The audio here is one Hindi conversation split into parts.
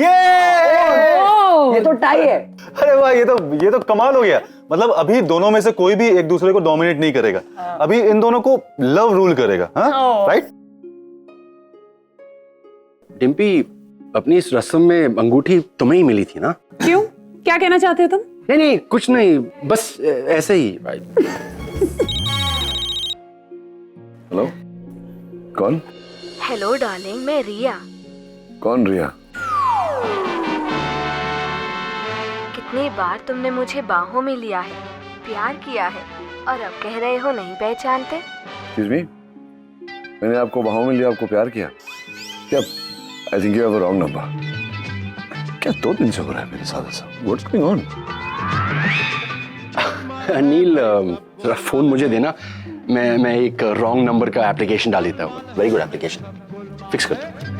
ये तो टाई है। अरे वाह, ये तो कमाल हो गया। मतलब अभी दोनों में से कोई भी एक दूसरे को डोमिनेट नहीं करेगा। अभी इन दोनों को लव रूल करेगा। हाँ, राइट। डिम्पी, अपनी इस रस्म में अंगूठी तुम्हें ही मिली थी ना? क्यों, क्या कहना चाहते हो तुम? नहीं, कुछ नहीं, बस ऐसे ही। हेलो, कौन? हेलो डार्लिंग, मैं रिया। कौन रिया? कितनी बार तुमने मुझे बाहों में लिया है, प्यार किया है, और अब कह रहे हो नहीं पहचानते? Excuse me? मैंने आपको बाहों में लिया, आपको प्यार किया क्या? I think you have a wrong number. क्या 2 दिन से हो रहा है मेरे साथ ऐसा? What's going on? अनिल, जरा फोन मुझे देना, मैं एक रॉन्ग नंबर का एप्लीकेशन डाल देता हूँ। वेरी गुड एप्लीकेशन, फिक्स कर दो।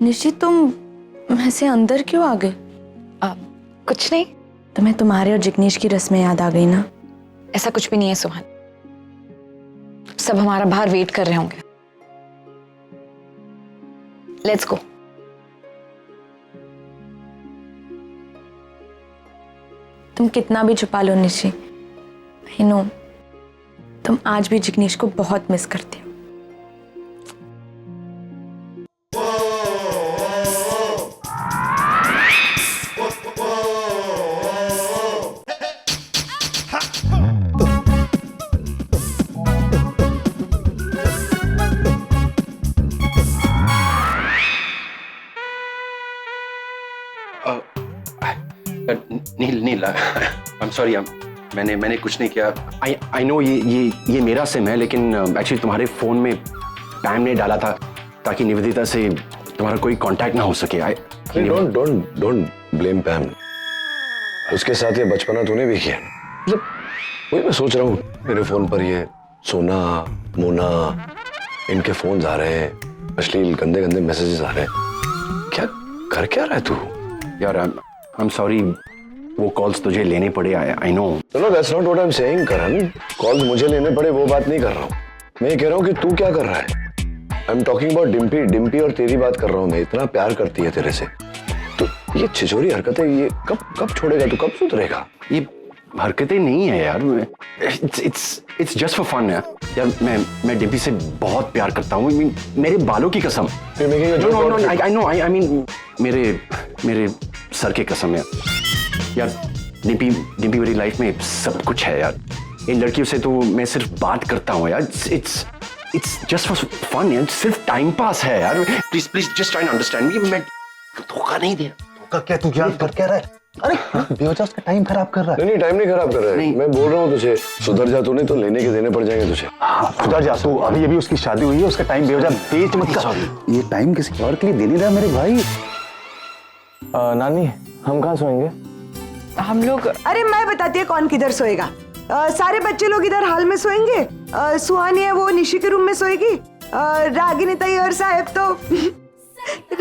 निशी, तुम ऐसे अंदर क्यों आ गए? कुछ नहीं। तुम्हें तुम्हारे और जिग्नेश की रस्में याद आ गई ना? ऐसा कुछ भी नहीं है सुहान, सब हमारा बाहर वेट कर रहे होंगे। Let's go. तुम कितना भी छुपा लो निशी, आई नो तुम आज भी जिग्नेश को बहुत मिस करते हो। नील, आई एम सॉरी, मैंने कुछ नहीं किया। आई नो ये मेरा सिम है, लेकिन एक्चुअली तुम्हारे फोन में पैम ने डाला था ताकि निवेदिता से तुम्हारा कोई कांटेक्ट ना हो सके। Don't blame पैम। उसके साथ ये बचपना तूने भी किया। मतलब वही मैं सोच रहा हूँ, मेरे फोन पर ये सोना, मोना, इनके फोन आ रहे हैं, अश्लील गंदे गंदे मैसेजेस आ रहे हैं। क्या कर क्या रहा है तू? यार आई एम सॉरी, वो कॉल्स तुझे लेने पड़े। I know. No, that's not what I am saying Karan. Calls मुझे लेने पड़े वो बात नहीं कर रहा हूँ। मैं ये कह रहा हूँ कि तू क्या कर रहा है। I am talking about Dimpy और तेरी बात कर रहा हूँ मैं। इतना प्यार करती है तेरे से, तो ये छिछोरी हरकतें ये कब छोड़ेगा? तू कब सुधरेगा? ये हरकतें नहीं है यार, इट्स जस्ट फॉर फन यार। मैं डिम्पी से बहुत प्यार करता हूँ, मेरे बालों की कसम। आई मीन मेरे सर की कसम यार। डिम्पी मेरी लाइफ में सब कुछ है यार। इन लड़कियों से तो मैं सिर्फ बात करता हूँ यार। इट्स जस्ट फॉर फन यार, सिर्फ टाइम पास है यार। Please just try to understand me. मैं धोखा नहीं दे। धोखा क्या? तू क्या कर क्या रहा है? अरे बेवजह उसका टाइम खराब कर रहा है। नहीं, टाइम नहीं खराब कर रहा है। मैं बोल रहा हूँ तुझे, सुधर जा। तू नहीं तो लेने के देने पड़ जाएंगे तुझे। सुधर जा तू। अभी उसकी शादी हुई है, उसका टाइम बेवजह वेस्ट मत कर। ये टाइम किसी और के लिए देने रहा मेरे भाई। नानी, हम कहाँ सोएंगे? हम लोग, अरे मैं बताती है कौन किधर सोएगा। सारे बच्चे लोग इधर हाल में सोएंगे। सुहानी है वो निशी के रूम में सोएगी। रागिनी ताई और साहब तो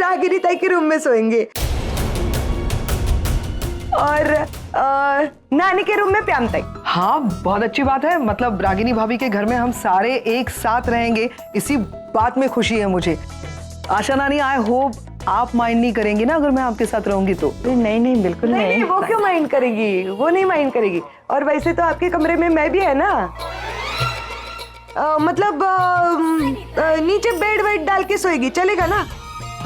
रागिनी ताई के रूम में सोएंगे, और नानी के रूम में प्याम ताई। हाँ, बहुत अच्छी बात है। मतलब रागिनी भाभी के घर में हम सारे एक साथ रहेंगे, इसी बात में खुशी है मुझे। आशा नानी, आई होप आप माइंड नहीं करेंगी ना अगर मैं आपके साथ रहूंगी तो? नहीं, बिल्कुल नहीं। वो क्यों माइंड करेगी? वो नहीं माइंड करेगी। और वैसे तो आपके कमरे में मैं भी है ना। मतलब नीचे बेड वेड डाल के सोएगी, चलेगा ना?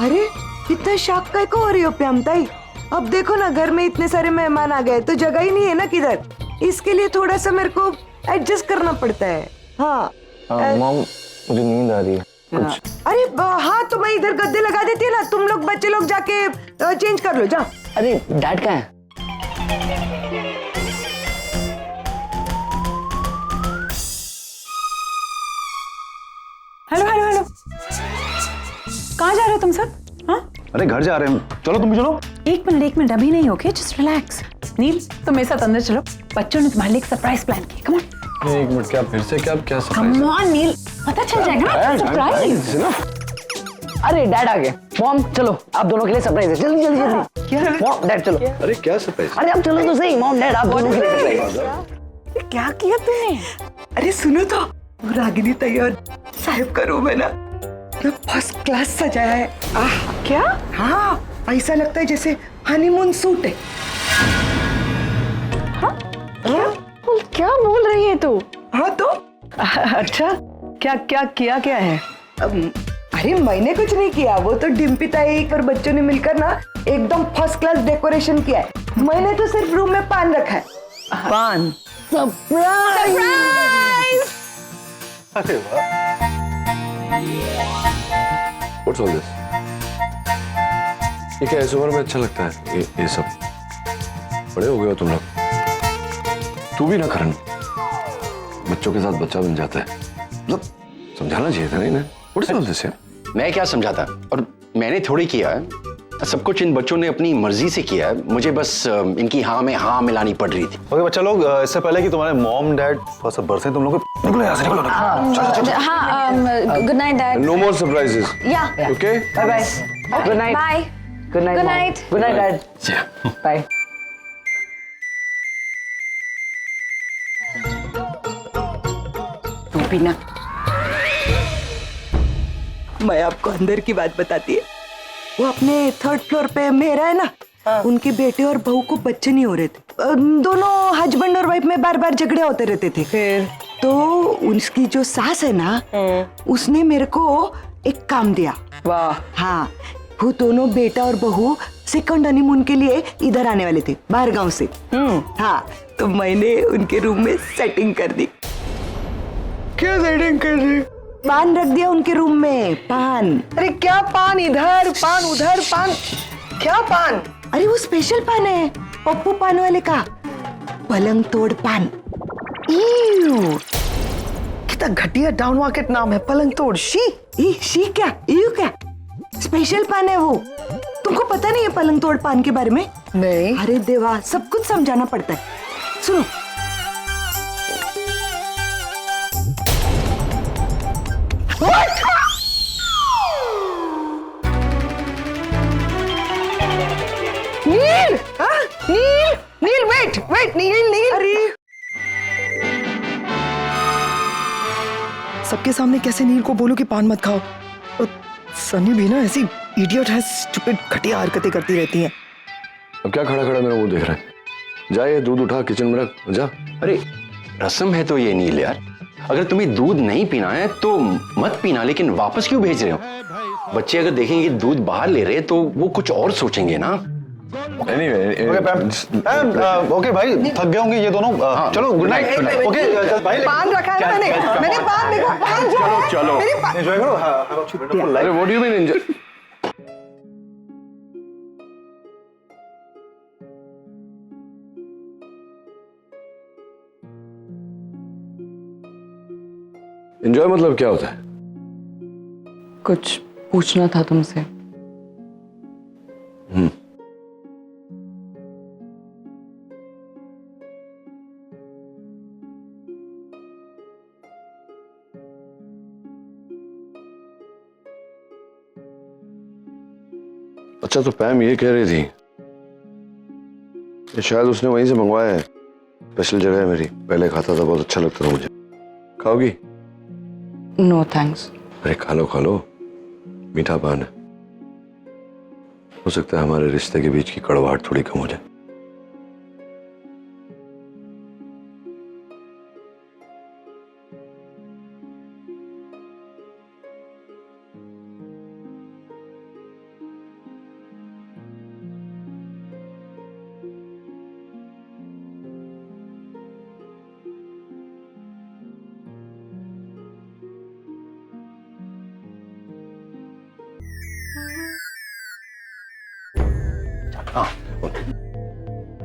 अरे इतना शौक का को हो रही हो प्याम ताई? अब देखो ना, घर में इतने सारे मेहमान आ गए तो जगह ही नहीं है ना किधर। इसके लिए थोड़ा सा मेरे को एडजस्ट करना पड़ता है। हाँ मॉम, मुझे नींद आ रही है कुछ। अरे हाँ, तो मैं इधर गद्दे लगा देती है ना, तुम लोग बच्चे लोग जाके चेंज कर लो, जाओ। अरे डैड कहाँ है? हेलो, कहाँ जा रहे हो तुम सब? हाँ, अरे घर जा रहे हैं। चलो तुम भी चलो। एक मिनट अभी नहीं, ओके? Just relax. नील, तुम मेरे साथ अंदर चलो, बच्चों ने तुम्हारे लिए एक सरप्राइज प्लान किया। Come on. एक मिनट, क्या फिर से क्या कम ऑन नील, पता चल जाएगा ना सरप्राइज। अरे डैड आ गए। मॉम चलो, आप दोनों के लिए सरप्राइज है। जल्दी जल्दी जल्दी। क्या? मॉम डैड चलो। अरे क्या सरप्राइज? अरे आप चलो तो सही। मॉम डैड आप दोनों के लिए सरप्राइज। क्या किया तूने? अरे सुनो तो, रागिनी तैयार साहिब का रूम है ना, फर्स्ट क्लास सजाया है। क्या? हाँ, ऐसा लगता है जैसे हनीमून सूट है। क्या बोल रही है तू? हाँ तो अच्छा, क्या क्या किया क्या है? अरे मैंने कुछ नहीं किया, वो तो डिम्पी ताई और बच्चों ने मिलकर ना एकदम फर्स्ट क्लास डेकोरेशन किया है। मैंने तो सिर्फ रूम में पान रखा है। पान? सरप्राइज! अरे वाह। What's all this? ये क्या इस उम्र में अच्छा लगता है ये सब? बड़े हो गए हो तुम लोग। तू भी ना करण, बच्चों के साथ बच्चा बन जाता है। मतलब समझाना चाहिए था नहीं ना? What's all this यार? मैं क्या समझाता, और मैंने थोड़ी किया है। सब कुछ इन बच्चों ने अपनी मर्जी से किया है, मुझे बस इनकी हाँ में हाँ मिलानी पड़ रही थी। ओके बच्चा लोग, इससे पहले कि तुम्हारे मॉम डैड थोड़ा सा बरसे, तुम लोग निकलो यहाँ से, निकलो निकलो। हाँ, good night dad. No more surprises. या Okay? Bye bye. Good night. Bye. Good night. Good night. Good night dad. Bye. तू भी ना। मैं आपको अंदर की बात बताती है। वो अपने थर्ड फ्लोर पे मेरा है ना, उनके बेटे और बहू को बच्चे नहीं हो रहे थे। दोनों हस्बैंड और वाइफ में बार बार झगड़े होते रहते थे। फिर? तो उसकी जो सास है ना, उसने मेरे को एक काम दिया। वाह। हाँ, वो दोनों बेटा और बहू सेकंड हनीमून के लिए इधर आने वाले थे, बाहर गांव से। हाँ, तो मैंने उनके रूम में सेटिंग कर दी। क्या सेटिंग कर रही? पान रख दिया उनके रूम में, पान। अरे क्या पान इधर, पान उधर, पान क्या पान? अरे वो स्पेशल पान है, पप्पू पान वाले का, पलंग तोड़ पान। कितना घटिया डाउन मार्केट नाम है, पलंग तोड़। शी क्या, यू क्या? स्पेशल पान है वो। तुमको पता नहीं है पलंग तोड़ पान के बारे में? नहीं। अरे देवा, सब कुछ समझाना पड़ता है। सुनो, नील, हाँ? नील, वेट, नील। अरे सबके सामने कैसे नील को बोलूं कि पान मत खाओ? और सनी भी ना ऐसी इडियट है, स्टूपिड घटिया हरकतें करती रहती हैं। अब क्या खड़ा खड़ा मेरा मुंह देख रहा है? जा ये दूध उठा किचन में रख, जा। अरे रस्म है तो ये नील यार, अगर तुम्हें दूध नहीं पीना है तो मत पीना, लेकिन वापस क्यों भेज रहे हो? बच्चे अगर देखेंगे दूध बाहर ले रहे तो वो कुछ और सोचेंगे ना। ओके भाई, थक गए होंगे ये दोनों। चलो गुड नाइट। ओके भाई, पान रखा है ना मैंने पान देखो, पान जो है, चलो मेरी पान। एंजॉय करो। हैव अ ब्यूटीफुल अरे life. What do you mean enjoy? Enjoy मतलब क्या होता है? कुछ पूछना था तुमसे। अच्छा, तो पैम ये कह रही थी कि शायद उसने वहीं से मंगवाया है। स्पेशल जगह है मेरी, पहले खाता था, बहुत अच्छा लगता था मुझे। खाओगी? No thanks. अरे खा लो, मीठा पान है। हो सकता है हमारे रिश्ते के बीच की कड़वाहट थोड़ी कम हो जाए।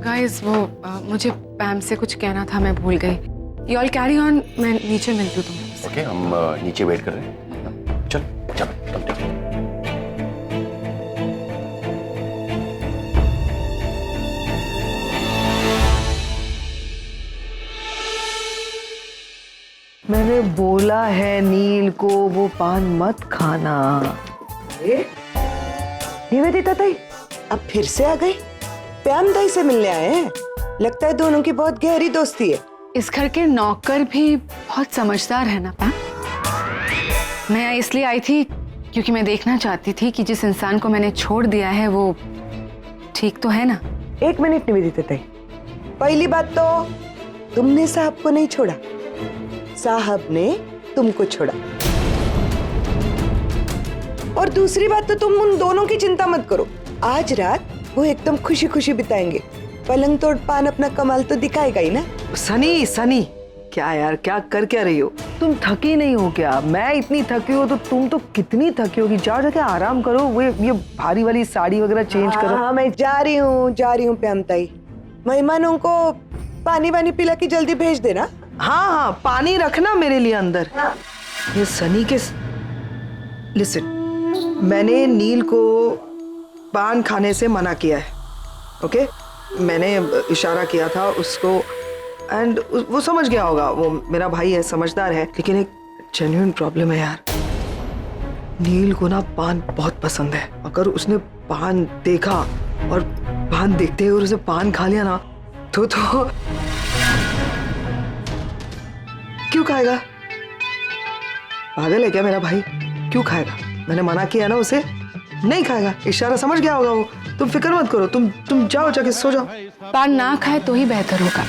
गाइस वो मुझे पैम से कुछ कहना था, मैं भूल गई। यू ऑल कैरी ऑन, मैं नीचे मिलती हूँ तुम्हें। ओके, हम नीचे वेट कर रहे हैं। चल चल तुम टिक। मैंने बोला है नील को वो पान मत खाना। निवेदिता ताई अब फिर से आ गई। प्याम ताई से मिलने आए हैं। लगता है दोनों की बहुत गहरी दोस्ती है। इस घर के नौकर भी बहुत समझदार है ना पैम। मैं इसलिए आई थी क्योंकि मैं देखना चाहती थी कि जिस इंसान को मैंने छोड़ दिया है वो ठीक तो है ना। एक मिनट निवेदिता ताई, पहली बात तो तुमने साहब को नहीं छोड़ा, साहब ने तुमको छोड़ा। और दूसरी बात तो तुम उन दोनों की चिंता मत करो, आज रात वो एकदम खुशी खुशी बिताएंगे। पलंग तोड़ पान अपना कमाल तो दिखाएगा ही ना। सनी सनी क्या यार, क्या कर क्या रही हो तुम? थकी नहीं हो क्या? मैं इतनी थकी हो तो तुम तो कितनी थकी होगी। जाओ जाके आराम करो, वो ये भारी वाली साड़ी वगैरह चेंज करो। हाँ मैं जा रही हूँ प्याम ताई। मेहमानों को पानी वानी पिला के जल्दी भेज देना। हाँ हाँ पानी रखना मेरे लिए अंदर। ये सनी के लिसन, मैंने नील को पान खाने से मना किया है। ओके, मैंने इशारा किया था उसको एंड वो समझ गया होगा। वो मेरा भाई है, समझदार है। लेकिन एक जेन्युइन प्रॉब्लम है यार, नील को ना पान बहुत पसंद है। अगर उसने पान देखा और पान देखते हुए उसे पान खा लिया ना तो क्यों खाएगा? पागल है क्या मेरा भाई? क्यों खाएगा? मैंने मना किया ना उसे, नहीं खाएगा। इशारा समझ गया होगा वो। तुम फिक्र मत करो, तुम जाओ जाके सो जाओ। पान ना खाए तो ही बेहतर होगा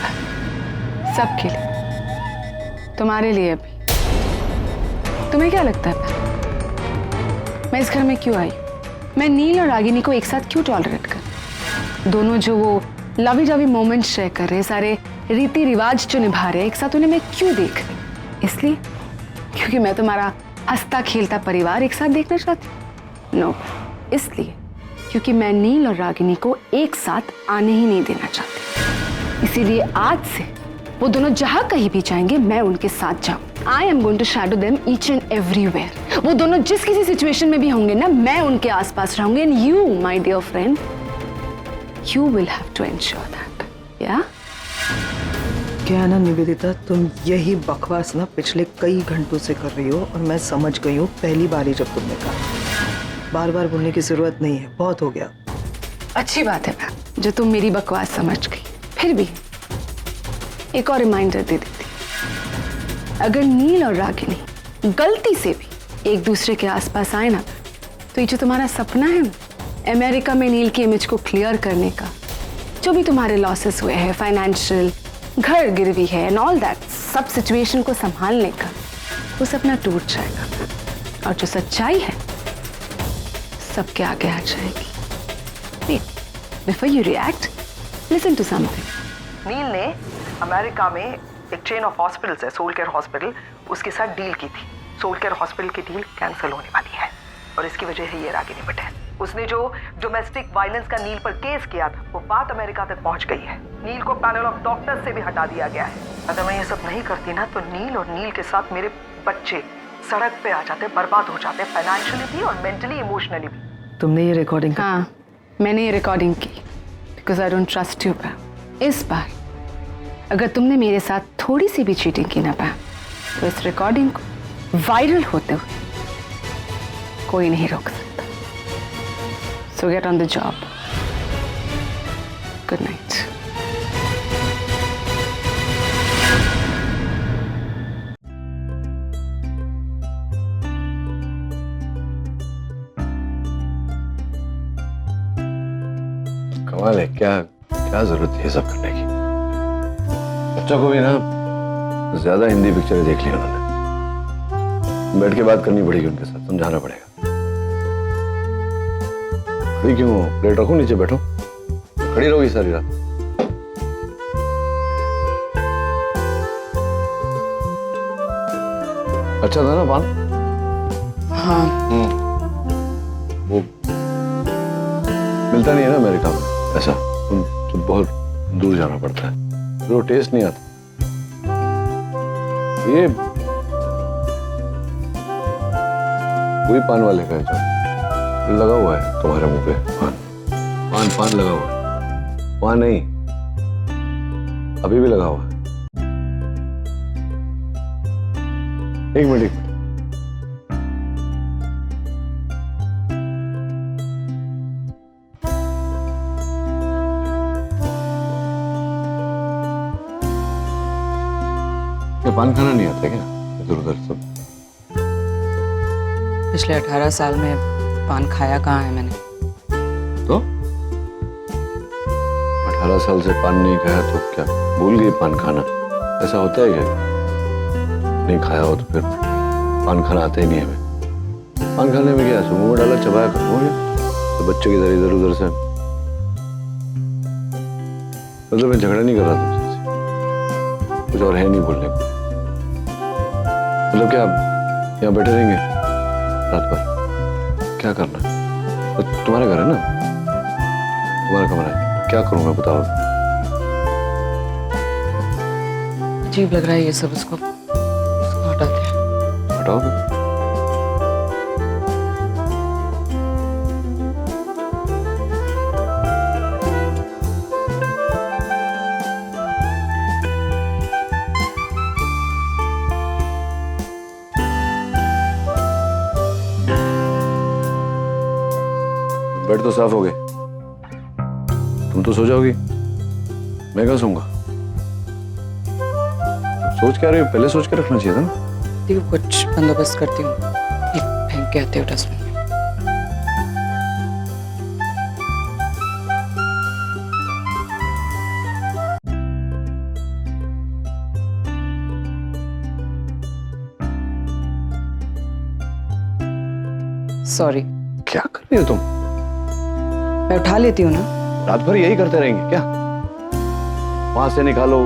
सबके लिए, तुम्हारे लिए भी। तुम्हें क्या लगता है मैं इस घर में क्यों आई? मैं नील और रागिनी को एक साथ क्यों टॉलरेट कर? दोनों जो वो लवी डवी मोमेंट्स शेयर कर रहे, सारे रीति रिवाज जो निभा रहे, एक साथ उन्हें मैं क्यों देख रही? इसलिए क्योंकि मैं तुम्हारा हंसता खेलता परिवार एक साथ देखना चाहती। नो, इसलिए क्योंकि मैं नील और रागिनी को एक साथ आने ही नहीं देना चाहती। इसीलिए आज से वो दोनों जहां कहीं भी जाएंगे मैं उनके साथ जाऊं। I am going to shadow them each and everywhere. वो दोनों जिस किसी सिचुएशन में भी होंगे ना, मैं उनके आसपास रहूंगी। And you my dear friend, you will have to ensure that. या क्या है ना निवेदिता, तुम यही बकवास ना पिछले कई घंटों से कर रही हो और मैं समझ गई हूँ पहली बार ही जब तुमने कहा। बार बार बोलने की जरूरत नहीं है, बहुत हो गया। अच्छी बात है जो तुम मेरी बकवास समझ गई। फिर भी एक और रिमाइंडर दे देती, अगर नील और रागिनी गलती से भी एक दूसरे के आसपास आए ना, तो ये जो तुम्हारा सपना है अमेरिका में नील की इमेज को क्लियर करने का, जो भी तुम्हारे लॉसेस हुए हैं, फाइनेंशियल, घर गिरवी है एंड ऑल दैट, सब सिचुएशन को संभालने का, वो सपना टूट जाएगा और जो सच्चाई है सबके आगे आ जाएगी। Before you react, listen to something. Neel ने अमेरिका में एक चेन ऑफ हॉस्पिटल्स है, सोल केयर हॉस्पिटल, उसके साथ डील की थी। सोल केयर हॉस्पिटल की डील कैंसिल होने वाली है और इसकी वजह है ये रागिनी पटेल। उसने जो डोमेस्टिक वायलेंस का नील पर केस किया था, वो बात अमेरिका तक पहुंच गई है। नील को पैनल ऑफ डॉक्टर्स से भी हटा दिया गया है। अगर मैं ये सब नहीं करती ना, तो नील और नील के साथ मेरे बच्चे सड़क पे आ जाते, बर्बाद हो जाते, फाइनेंशियली भी और मेंटली इमोशनली भी। तुमने ये रिकॉर्डिंग? हाँ, मैंने ये रिकॉर्डिंग की because I don't trust you Pam. इस बार अगर तुमने मेरे साथ थोड़ी सी भी चीटिंग की ना पैम, तो इस रिकॉर्डिंग को वायरल होते हुए कोई नहीं रोक सकता। So get on the job. Good night. कमाल है, क्या क्या जरूरत है ये सब करने की? बच्चों को भी ना ज्यादा हिंदी पिक्चरें देख ली उन्होंने। बैठ के बात करनी पड़ेगी उनके साथ, समझाना पड़ेगा। अभी क्यों प्लेट रखो, नीचे बैठो, खड़ी रहोगी सारी रात। अच्छा था ना पान? हाँ। वो मिलता नहीं है ना अमेरिका में ऐसा, तो बहुत दूर जाना पड़ता है, तो टेस्ट नहीं आता। ये कोई पान वाले का है जो लगा हुआ है तुम्हारे मुंह पे, पान पान लगा हुआ है। पान नहीं, अभी भी लगा हुआ है। एक मिनट क्या पान खाना नहीं आता क्या इधर उधर सब? पिछले 18 साल में पान खाया कहाँ है मैंने? तो 18 साल से पान नहीं खाया तो क्या भूल गई पान खाना? ऐसा होता है क्या? नहीं खाया हो तो फिर पान खाना आता ही नहीं है हमें। पान खाने में क्या है, मुंह में डाला चबाया खत्म हो गया। तो बच्चों की तरह इधर उधर से मतलब मैं झगड़ा नहीं कर रहा तुमसे, कुछ और है नहीं बोलने को। मतलब क्या यहाँ बैठे रहेंगे रात भर? क्या करना है? तो तुम्हारा घर है ना, तुम्हारा कमरा है, क्या करूं मैं बताओ? अजीब लग रहा है ये सब, उसको हटाते हैं। हटाओगे? बेड तो साफ हो गए, तुम तो सो जाओगी, मैं कहाँ सोऊंगा? सोच क्या रही हो? पहले सोच के रखना चाहिए था ना। देखो कुछ बंदोबस्त करती हूँ, एक फेंक के आते हो डस्टबिन में। सॉरी। क्या कर रही हो तुम? मैं उठा लेती हूँ ना। रात भर यही करते रहेंगे क्या? वहां से निकालो,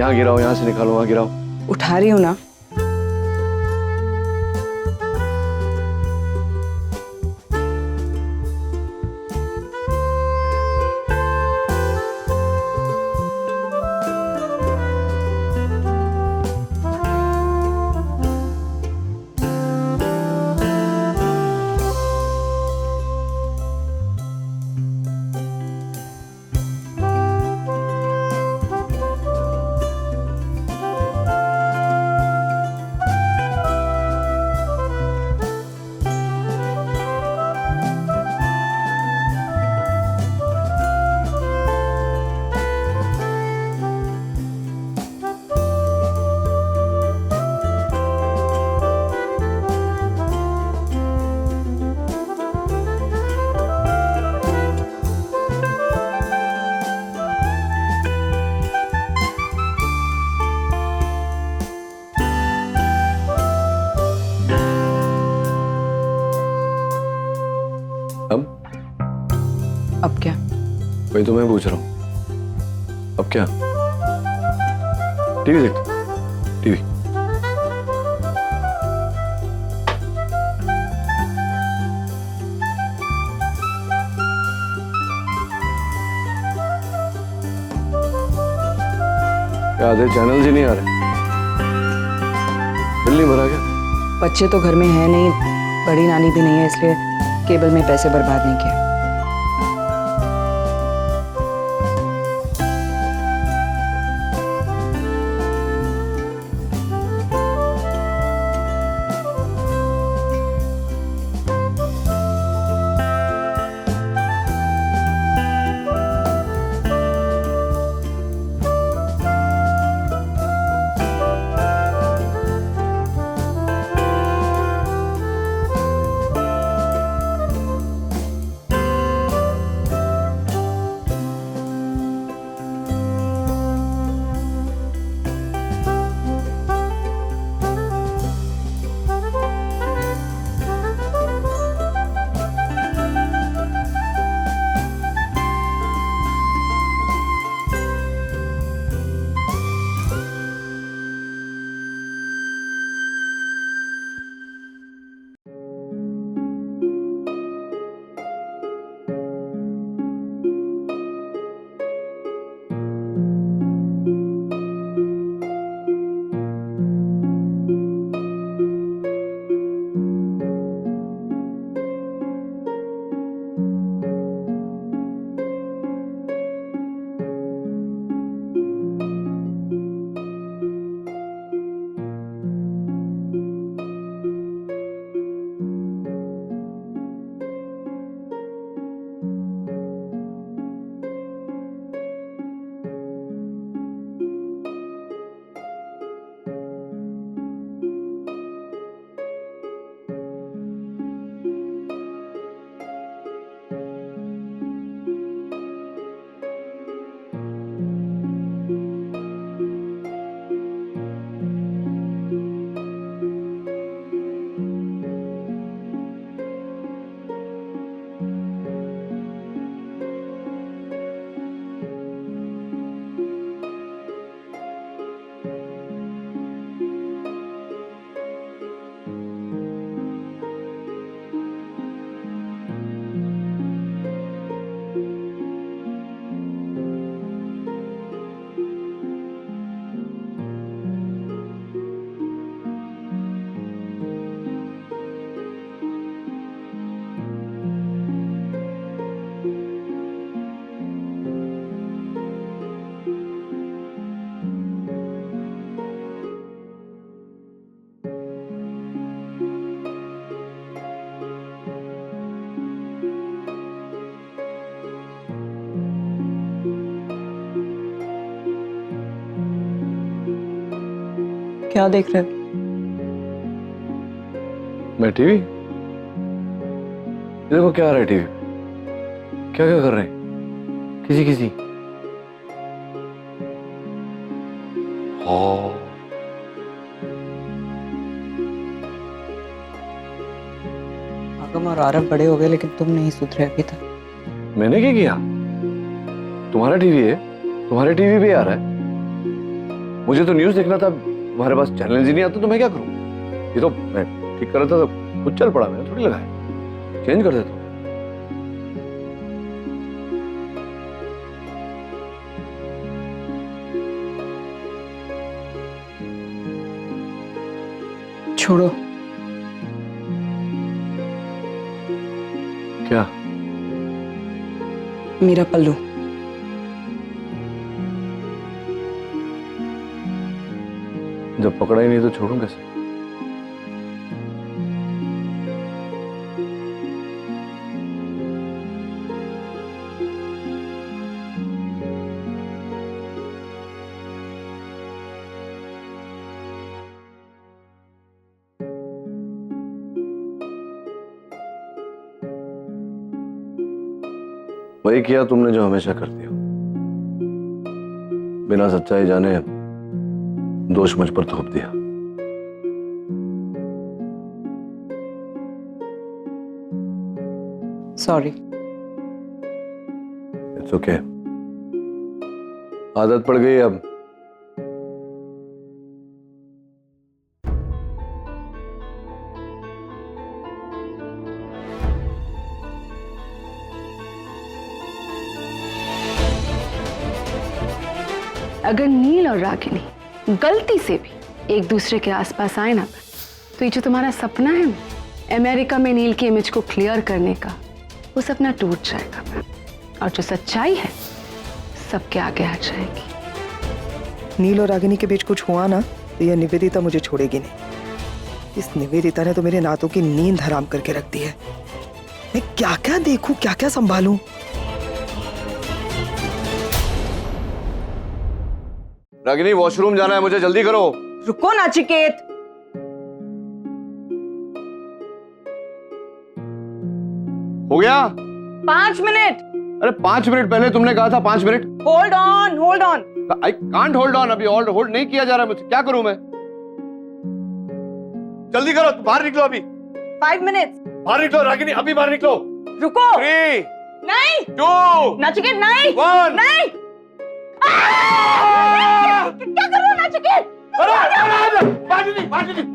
यहाँ गिराओ, यहाँ से निकालो, वहां गिराओ। उठा रही हूँ ना। अब क्या? वही तो मैं पूछ रहा हूँ, अब क्या? टीवी देख, टीवी। क्या आधे चैनल्स ही नहीं आ रहे? बिल नहीं भरा क्या? बच्चे तो घर में है नहीं, बड़ी नानी भी नहीं है, इसलिए केबल में पैसे बर्बाद नहीं किए। क्या देख रहे हो? मैं टीवी? देखो क्या आ रहा है टीवी? क्या क्या कर रहे हैं? किसी किसी आगम और आरव बड़े हो गए लेकिन तुम नहीं सुधरे अभी तक। मैंने क्या किया? तुम्हारा टीवी है, तुम्हारे टीवी पे आ रहा है। मुझे तो न्यूज़ देखना था, तुम्हारे पास चैनल ही नहीं आता तो मैं क्या करूं? ये तो मैं ठीक कर रहा था तो खुद चल पड़ा, मैंने थोड़ी लगाया। चेंज कर देता हूं। छोड़ो। क्या? मेरा पल्लू। जब पकड़ा ही नहीं तो छोड़ूं कैसे? वही किया तुमने जो हमेशा करती हो, बिना सच्चाई जाने दोष मुझ पर थोप दिया। सॉरी। इट्स ओके, आदत पड़ गई अब। अगर नील और रागिनी गलती से भी एक दूसरे के आसपास आए ना, तो ये जो तुम्हारा सपना है अमेरिका में नील की इमेज को क्लियर करने का, वो सपना टूट जाएगा और जो सच्चाई है सबके आगे आ जाएगी। नील और रागिनी के बीच कुछ हुआ ना तो यह निवेदिता मुझे छोड़ेगी नहीं। इस निवेदिता ने तो मेरे नातों की नींद हराम करके रख दी है। मैं क्या क्या देखूं, क्या क्या संभालूं। रागिनी वॉशरूम जाना है मुझे, जल्दी करो। रुको नाचिकेत। हो गया 5 मिनट। अरे 5 मिनट पहले तुमने कहा था 5 minute. Hold on, hold on. I can't hold on, अभी होल्ड नहीं किया जा रहा मुझसे, क्या करूं मैं? जल्दी करो, बाहर निकलो अभी। 5 मिनट। बाहर निकलो रागिनी, अभी बाहर निकलो। रुको। 3 नहीं 2 नाचिकेत, नहीं 1 नहीं। क्या कर रहे हो नाचिकेत?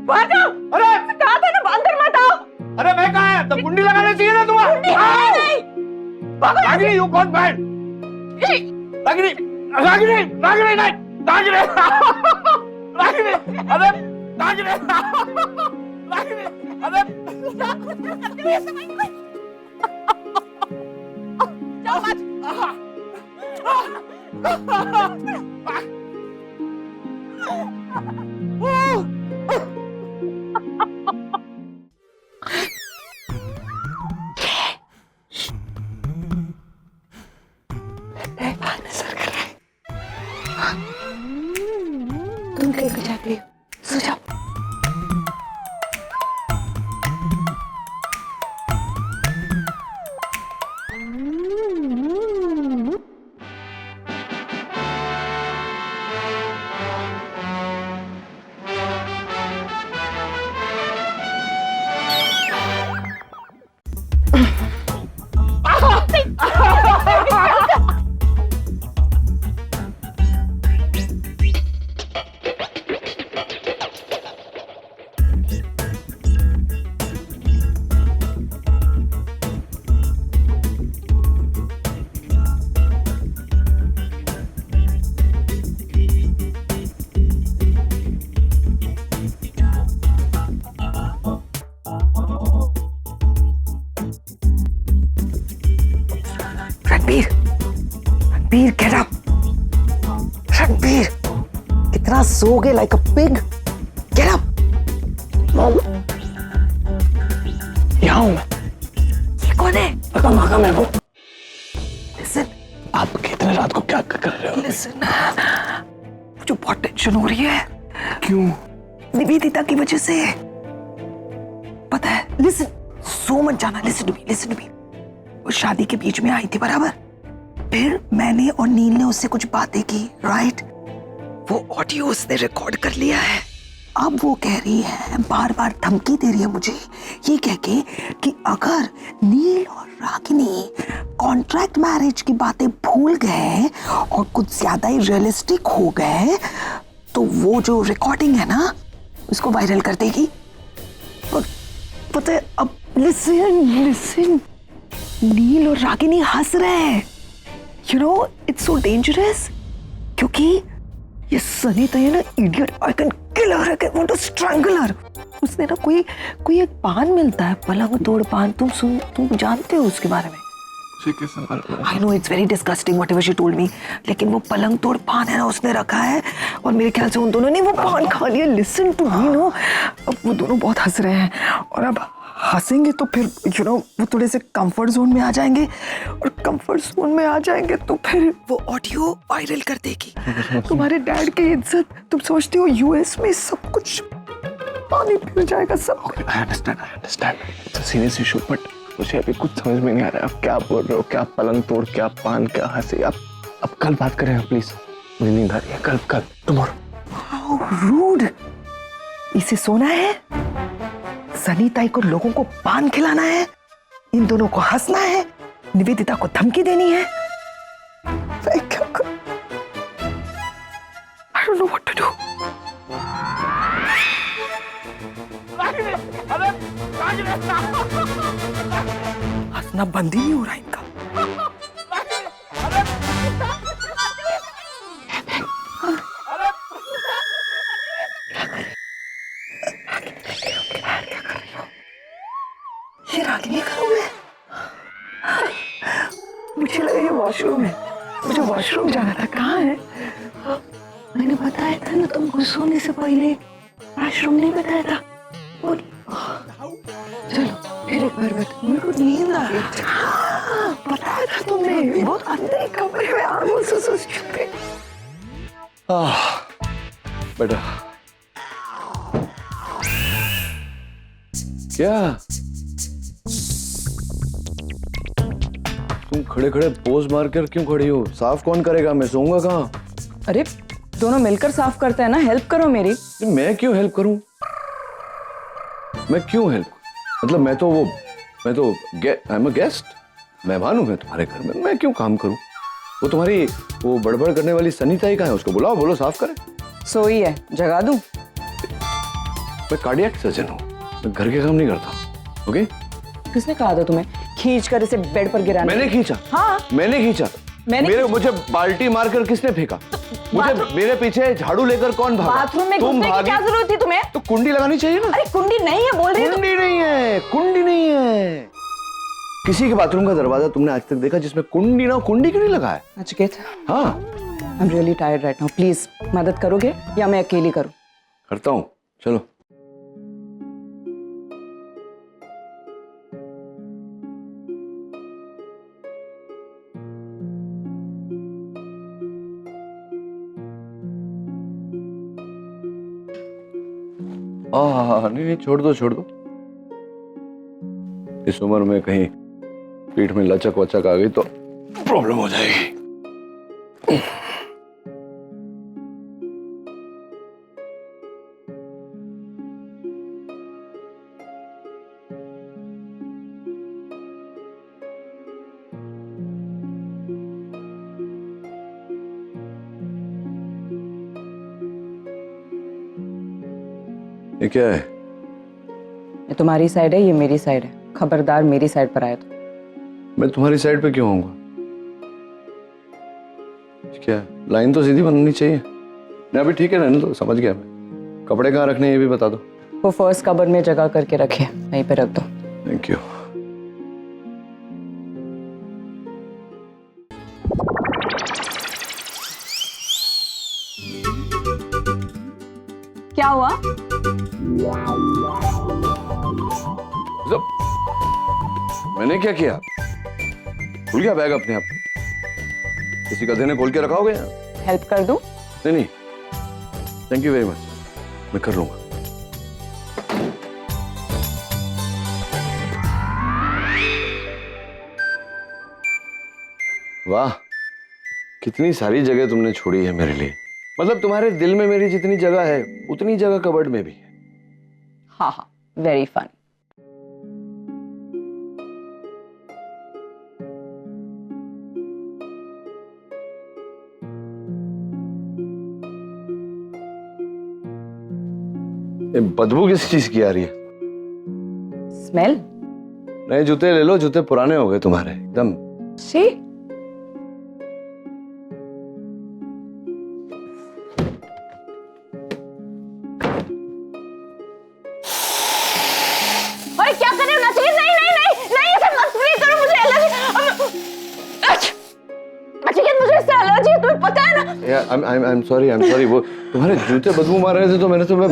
बाहर जाओ। अरे कहा था ना अंदर मत आओ। अरे मैं कहा है, तो कुंडी लगाना चाहिए ना तुम्हें। नहीं Ragini you got bad. Ragini Ragini Ragini नहीं रागिनी रागिनी अरे रागिनी रागिनी अरे जाओ मत। तुम कहीं को जाती हो, सो जाओ। Ranbir gate up. रणबीर इतना सोगे like a pig. Get up. यहाँ हूं मैं। ये कौन है? आगम है वो। लिसन, आप कितने रात को क्या कर रहे हो? लिसन, मुझे बहुत टेंशन हो रही है। क्यों? निवेदिता की वजह से। पता है, लिसन, सो मत जाना, लिसन टू मी। वो शादी के बीच में आई थी, बराबर? फिर मैंने और नील ने उससे कुछ बातें की, राइट? वो ऑडियो उसने रिकॉर्ड कर लिया है। अब वो कह रही है, बार बार धमकी दे रही है मुझे, ये कह के कि अगर नील और रागिनी कॉन्ट्रैक्ट मैरिज की बातें भूल गए और कुछ ज्यादा ही रियलिस्टिक हो गए तो वो जो रिकॉर्डिंग है ना उसको वायरल कर देगी। और पता है, अब लिसन, नील और रागिनी हंस रहे हैं। You know it's so dangerous, क्योंकि ये सनी तो है ना idiot, I can kill her, I can want to strangle her. उसने ना कोई एक पान मिलता है, पलंग तोड़ पान, तुम जानते हो उसके बारे में? I know it's very disgusting whatever she told me, लेकिन वो पलंग तोड़ पान है ना उसने रखा है और मेरे ख्याल से उन दोनों ने वो पान खा लिया। लिसन टू मी नो, अब वो दोनों बहुत हंस रहे हैं और अब हंसेंगे तो फिर यू नो वो थोड़े से कंफर्ट जोन में आ जाएंगे और कंफर्ट जोन में आ जाएंगे तो फिर वो ऑडियो वायरल कर देगी। तुम्हारे डैड की इज्जत, तुम सोचते हो यूएस में सब कुछ पानी फिर जाएगा सब। I understand it's a serious issue, but मुझे अभी कुछ समझ में नहीं आ रहा है। आप क्या बोल रहे हो? क्या पलंग तोड़, क्या पान, क्या हंसी? अब कल बात करें प्लीज, मुझे नींद आ रही है। कल टुमारो। How rude. इसे सोना है, सनी ताई को लोगों को पान खिलाना है, इन दोनों को हंसना है, निवेदिता को धमकी देनी है। मैं क्या करूं? I don't know what to do. हंसना बंद ही नहीं हो रहा इनका। ये रागिनी का रूम है। मुझे लगा ये वॉशरूम है, मुझे वॉशरूम जाना था। कहाँ है? मैंने बताया था ना तुमको सोने से पहले, वॉशरूम नहीं बताया था। चलो फिर एक बार बता, मेरे को नींद आ रही थी। बताया था तुमने, बहुत अंदर कमरे में आगो से छुपे। बेटा क्या तुम खड़े खड़े पोज मारकर क्यों खड़ी हो? साफ कौन करेगा? मैं सोऊंगा कहाँ? अरे दोनों मिलकर साफ करते हैं ना, हेल्प करो मेरी। मैं क्यों हेल्प करूं? मैं क्यों हेल्प? मतलब मैं तो आई एम अ गेस्ट, मेहमान हूं मैं तुम्हारे घर में, मैं क्यों काम करूं? वो तुम्हारी वो बड़बड़ करने वाली सनी ताई कहाँ है? उसको बुलाओ, बोलो साफ करे। सोई है, जगा दूं? मैं कार्डियक सर्जन हूँ, मैं घर के काम नहीं करता। ओके? किसने कहा था तुम्हें खींच कर इसे बेड पर गिराने? मैंने खींचा। हाँ मैंने खींचा। मुझे बाल्टी मारकर किसने फेंका? मुझे मेरे पीछे झाड़ू लेकर कौन भागा? बाथरूम में घुसने की क्या जरूरत थी तुम्हें? तो कुंडी लगानी चाहिए ना। अरे कुंडी नहीं है बोल रही है। कुंडी नहीं है, कुंडी नहीं है। किसी के बाथरूम का दरवाजा तुमने आज तक देखा जिसमें कुंडी ना हो? कुंडी क्यों नहीं लगा है? नचिकेत, हाँ I am really tired right now, please मदद करोगे या मैं अकेली करूं? करता हूँ, चलो। नहीं छोड़ दो। इस उम्र में कहीं पीठ में लचक वचक आ गई तो प्रॉब्लम हो जाएगी। ये क्या है? ये तुम्हारी साइड है, ये मेरी साइड है। खबरदार मेरी साइड पर आए तो। मैं तुम्हारी साइड पे क्यों आऊंगा? क्या लाइन तो सीधी बननी चाहिए। नहीं अभी ठीक है, रहने दो, समझ गया मैं। कपड़े कहाँ रखने ये भी बता दो। वो फर्स्ट कबर्ड में जगह करके रखे, वहीं पे रख दो। Thank you. क्या हुआ? मैंने क्या किया? खुल गया बैग अपने आप? किसी गधे ने खोल के रखा होगा? हेल्प कर दूं? नहीं थैंक यू वेरी मच, मैं कर लूंगा। वाह, कितनी सारी जगह तुमने छोड़ी है मेरे लिए। मतलब तुम्हारे दिल में मेरी जितनी जगह है उतनी जगह कबर्ड में भी है। हाँ हाँ, वेरी फन। ये बदबू किस चीज की आ रही है? स्मेल? नए जूते ले लो, जूते पुराने हो गए तुम्हारे एकदम। शी? अरे क्या कर रहे हो नचली? नहीं नहीं नहीं नहीं, ऐसे मत प्लीज करो, मुझे एलर्जी। नचिकेत, मुझे इससे एलर्जी है, तुम्हें पता है ना। आई एम सॉरी, वो तुम्हारे जूते बदबू मार रहे थे तो मैंने तुम्हें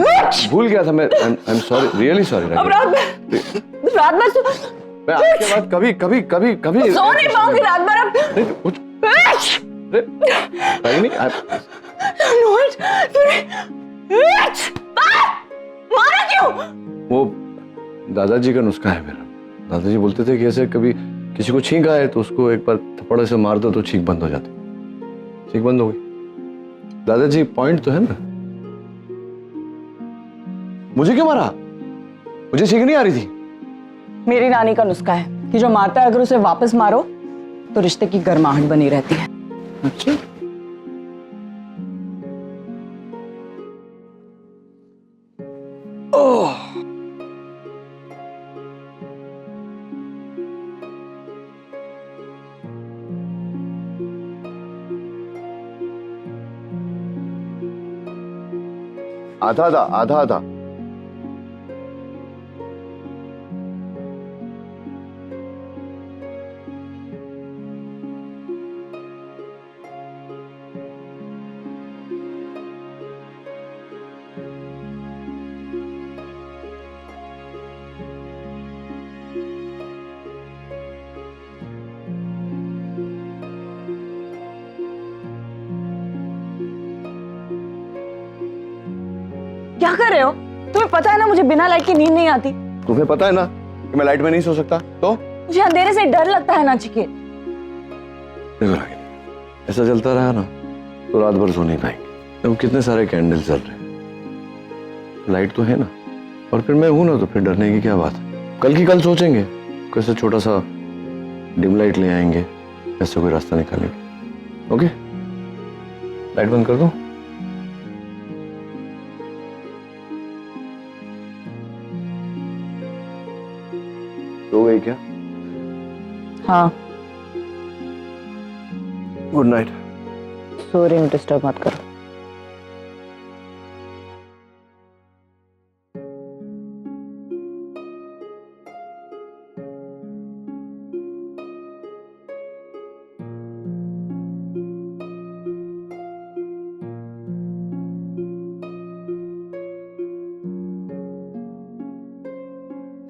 भूल गया था। मैं आई एम सॉरी, रियली सॉरी। अब रात में मैं आपके बाद कभी सो नहीं पाऊंगी रात भर अब। नहीं मारा क्यों? वो दादाजी का नुस्खा है मेरा। दादाजी बोलते थे कि ऐसे कभी किसी को छींक आए तो उसको एक बार थप्पड़ से मार दो तो छींक बंद हो जाती। छींक बंद हो गई। दादाजी पॉइंट तो है ना। मुझे क्यों मारा? मुझे छींक नहीं आ रही थी। मेरी नानी का नुस्खा है कि जो मारता है अगर उसे वापस मारो तो रिश्ते की गर्माहट बनी रहती है। अच्छा, आधा था, आधा। क्या कर रहे हो? तुम्हें पता है ना मुझे बिना लाइट की नींद नहीं आती। तुम्हें पता है ना कि मैं लाइट में नहीं सो सकता। तो मुझे अंधेरे से डर लगता है नचिकेत। देखो रागिनी, ऐसा चलता रहा ना तो रात भर सो नहीं पाएंगे। तो कितने सारे कैंडल जल रहे हैं, लाइट तो है ना। और फिर मैं हूं ना, तो फिर डरने की क्या बात है। कल की कल सोचेंगे, कैसे छोटा सा डिम लाइट ले आएंगे, ऐसे कोई रास्ता निकालेंगे। ओके, लाइट बंद कर दूं? सो गई क्या? हाँ, गुड नाइट। सो रही हूँ, डिस्टर्ब मत करो।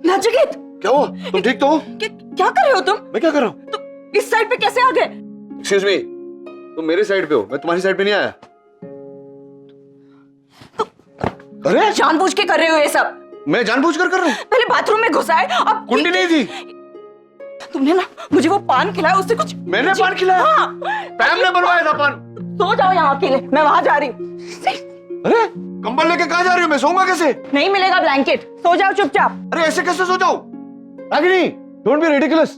नचिकेत, क्या हुआ? तुम ठीक तो हो? क्या कर रहे हो तुम? मैं क्या कर रहा हूँ? तुम इस साइड पे कैसे आ गए? एक्सक्यूज मी, तुम मेरे साइड पे हो, मैं तुम्हारी साइड पे नहीं आया। अरे जानबूझ के कर रहे हो ये सब? मैं जानबूझकर कर रहा हूँ? पहले बाथरूम में घुसा है, अब कुंडी नहीं थी। तुमने ना मुझे वो पान खिलाया, उससे कुछ। मैंने पान खिलाया? हाँ। पैम ने बनवाया था पान। सो जाओ यहाँ अकेले, मैं वहां जा रही हूँ। अरे कंबल लेके कहाँ जा रही हो? मैं सोऊंगा कैसे? नहीं मिलेगा ब्लैंकेट, सो जाओ चुपचाप। अरे ऐसे कैसे सो जाओ? Ragini, don't be ridiculous.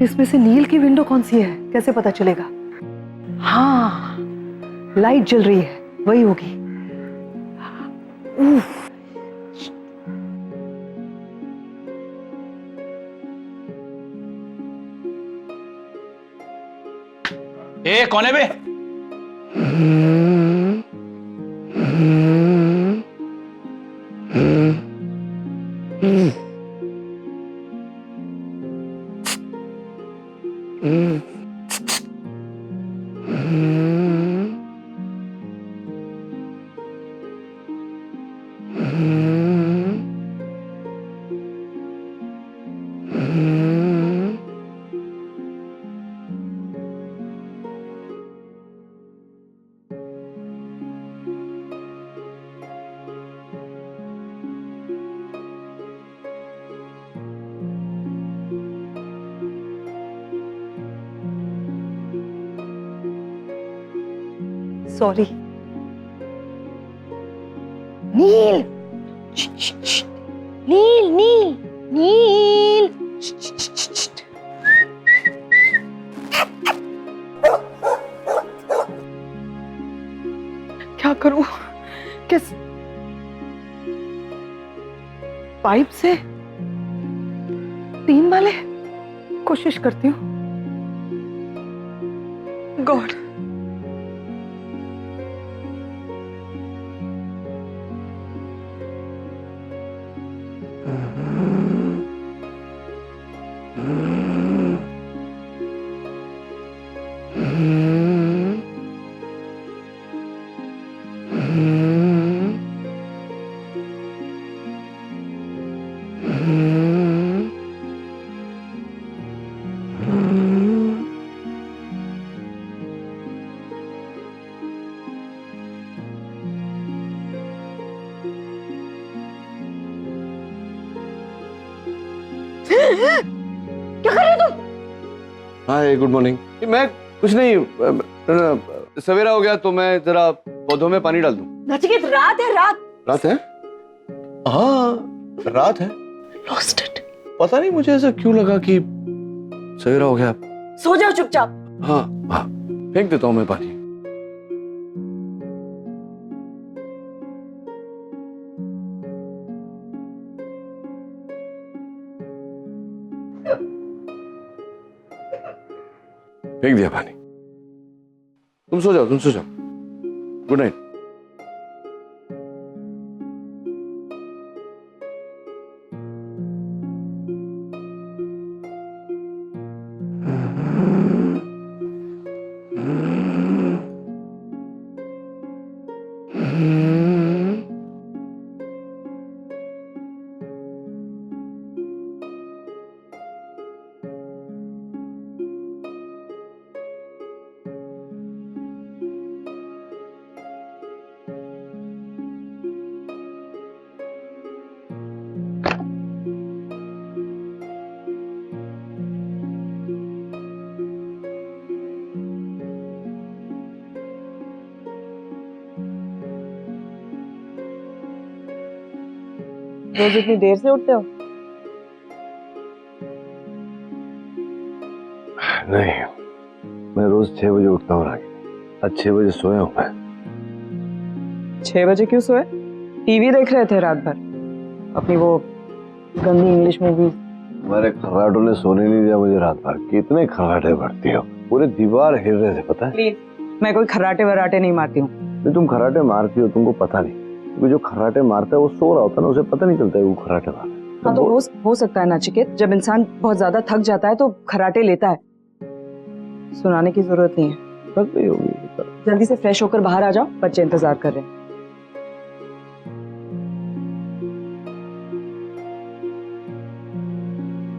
इसमें से नील की विंडो कौन सी है, कैसे पता चलेगा? हाँ, लाइट जल रही है, वही होगी। उफ। ए कौन है बे? सॉरी। नील, नील नील नील। क्या करूं? किस पाइप से 3 वाले? कोशिश करती हूँ। गॉड, क्या कर रहे हो तुम? हाय, गुड मॉर्निंग। मैं कुछ नहीं, सवेरा हो गया तो मैं जरा पौधों में पानी डाल दूं। नचिकेत, रात है, रात। रात है? हाँ, रात है। Lost it. पता नहीं मुझे ऐसा क्यों लगा कि सवेरा हो गया। सो जाओ चुपचाप। हाँ हाँ, फेंक देता हूँ मैं पानी। फेंक दिया पानी। तुम सो जाओ, तुम सो जाओ। Good night. रोज इतनी देर से उठते हो? नहीं, मैं रोज 6 बजे उठता हूँ रागी। आज 6 बजे सोया हूँ मैं। 6 बजे क्यों सोए? टीवी देख रहे थे रात भर, अपनी वो गंदी इंग्लिश मूवी। हमारे खर्राटों ने सोने नहीं दिया मुझे रात भर। कितने खर्राटे भरती हो, पूरे दीवार हिल रहे थे, पता है? प्लीज, मैं कोई खर्राटे वराटे नहीं मारती हूँ। नहीं, तुम खर्राटे मारती हो, तुमको पता नहीं। क्योंकि जो खर्राटे मारता है वो सो रहा होता है ना, उसे पता नहीं चलता है वो खर्राटे मार रहा है। हाँ, तो हो सकता है नचिकेत, जब इंसान बहुत ज्यादा थक जाता है तो खर्राटे लेता है। सुनाने की जरूरत नहीं है। थक गई होगी। जल्दी से फ्रेश होकर बाहर आ जाओ, बच्चे इंतजार कर रहे हैं।